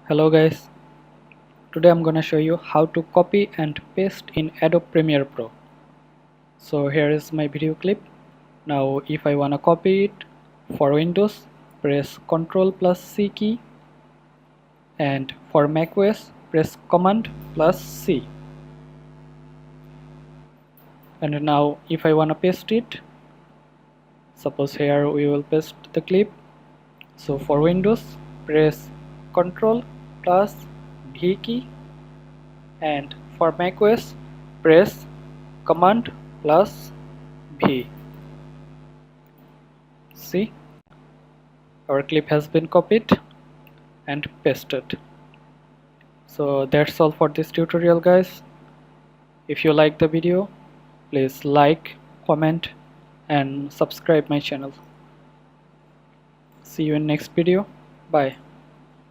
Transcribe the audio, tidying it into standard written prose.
Hello guys, today I'm gonna show you how to copy and paste in Adobe Premiere Pro. So here is my video clip. Now if I wanna copy it for Windows, press Ctrl plus C key, and for macOS press Command plus C. And now if I wanna paste it, suppose here we will paste the clip. So for Windows press Ctrl plus V key, and for macOS press Command plus V. See, our clip has been copied and pasted. So that's all for this tutorial guys. If you like the video, please like, comment and subscribe my channel. See you in next video. Bye.